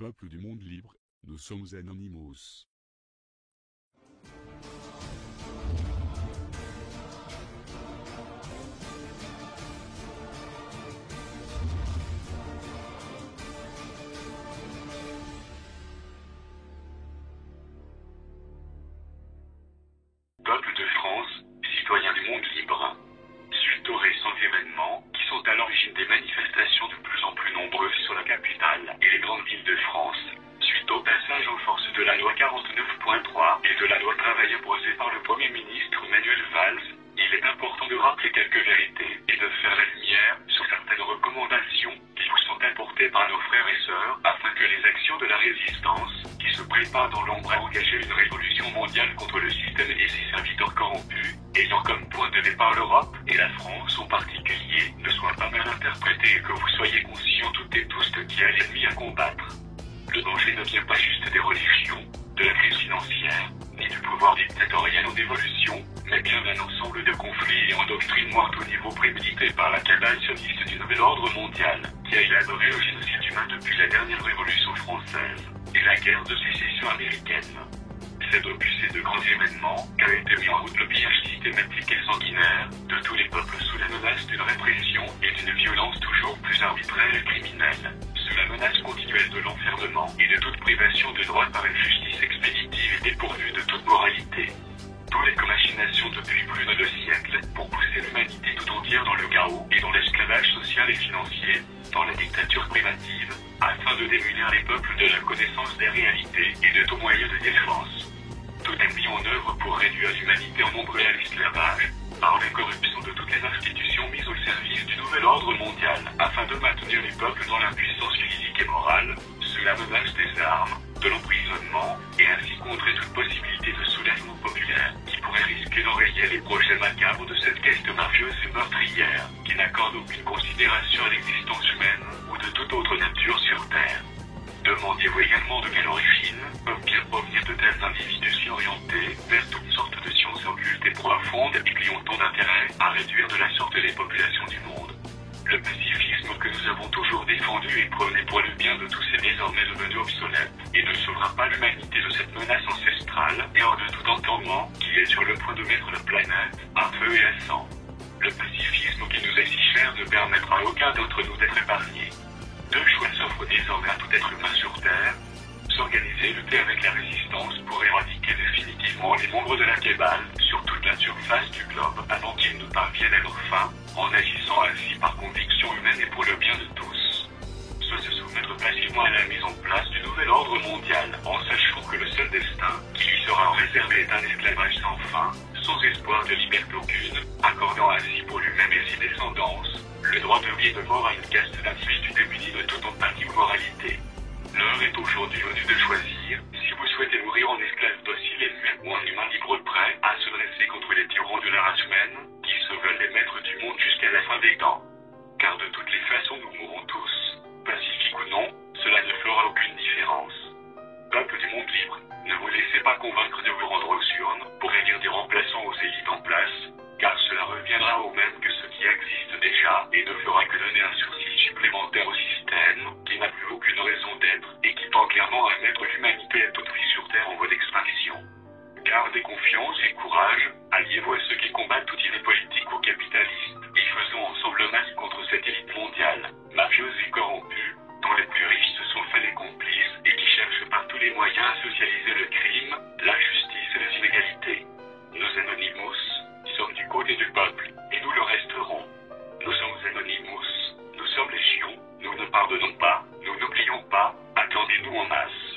Peuple du monde libre, nous sommes Anonymous. Peuple de France, citoyens du monde libre. Suite aux récents événements qui sont à l'origine des manifestations de plus en plus nombreuses sur la capitale et les grandes villes de France, suite au passage en force de la loi 49.3 et de la loi travail imposée par le Premier ministre Manuel Valls, il est important de rappeler quelques vérités et de faire la lumière sur certaines recommandations qui vous sont apportées par nos frères et sœurs afin que les actions de la résistance, qui se préparent dans l'ombre à engager une révolution mondiale contre le système et ses serviteurs corrompus, ayant comme point de départ l'Europe et la France en particulier, ne soient pas mal interprétées et que vous soyez conscients toutes et tous de qui est l'ennemi à combattre. Le danger ne vient pas juste des religions, de la crise financière, ni du pouvoir dictatorial en évolution, mais bien d'un ensemble de conflits et endoctrinements à tout niveau prémédités par la cabale sioniste du nouvel ordre mondial, qui a élaboré le génocide humain depuis la dernière révolution française et la guerre de sécession américaine. C'est depuis ces deux grands événements qu'a été mis en route le pillage systématique et sanguinaire de tous les peuples sous la menace d'une répression et d'une violence toujours plus arbitraire et criminelle, sous la menace continuelle de l'enfermement et de toute privation de droits par une justice expéditive et dépourvue de toute moralité. Tous les machinations depuis plus de 2 siècles pour pousser l'humanité tout entière dans le chaos et dans l'esclavage social et financier, dans la dictature privative, afin de démunir les peuples de la connaissance des réalités et de tout moyen de défense. Tout est mis en œuvre pour réduire l'humanité en nombre et à l'esclavage, par la corruption de toutes les institutions mises au service du nouvel ordre mondial, afin de maintenir les peuples dans l'impuissance physique et morale, sous la menace des armes, de l'emprisonnement, et ainsi contrer toute possibilité de soulèvement populaire, qui pourrait risquer d'enrayer les projets macabres de cette caste mafieuse et meurtrière, qui n'accorde aucune considération à l'existence humaine ou de toute autre nature sur Terre. Demandiez-vous également de quelle origine peuvent bien provenir de tels individus si orientés vers toutes sortes de sciences occultes et profondes et qui ont tant d'intérêt à réduire de la sorte les populations du monde. Le pacifisme que nous avons toujours défendu et prôné pour le bien de tous est désormais devenu obsolète et ne sauvera pas l'humanité de cette menace ancestrale et hors de tout entendement qui est sur le point de mettre la planète à feu et à sang. Le pacifisme qui nous est si cher ne permettra à aucun d'entre nous d'être épargné. 2 choix s'offrent désormais à tout être humain sur Terre: s'organiser et lutter avec la résistance pour éradiquer définitivement les membres de la cabale sur toute la surface du globe avant qu'ils ne parviennent à leur fin, en agissant ainsi par conviction humaine et pour le bien de tous. Soit se soumettre passivement à la mise en place du nouvel ordre mondial, en sachant que le seul destin qui lui sera réservé est un esclavage sans fin, sans espoir de liberté aucune, accordant ainsi pour lui-même et ses descendants le droit de vie et de mort à une caste d'individus démunis de toute empathie ou moralité. L'heure est aujourd'hui venue de choisir si vous souhaitez mourir en esclave docile et muet ou en humain libre prêt à se dresser contre les tyrans de la race humaine qui se veulent les maîtres du monde jusqu'à la fin des temps. Car de toutes les façons nous mourrons tous, pacifiques ou non, cela ne fera aucune différence. Peuple du monde libre, ne vous laissez pas convaincre de vous rendre aux urnes pour élire des remplaçants aux élites en place, car cela reviendra au même que ce qui existe déjà et ne fera que donner un sursis supplémentaire au système qui n'a plus aucune raison d'être et qui tend clairement à mettre l'humanité à toute prix sur Terre en voie d'extinction. Gardez confiance et courage, alliez-vous à ceux qui combattent toute idée politique ou capitaliste et faisons ensemble masse contre cette élite mondiale, mafieuse et corrompue, dont les plus riches se sont faits les complices et qui cherchent par tous les moyens à socialiser le crime, l'injustice et les inégalités. Nous Anonymous sommes du côté du peuple et nous le resterons. Nous sommes Anonymous, nous sommes légion, nous ne pardonnons pas, nous n'oublions pas, attendez-nous en masse.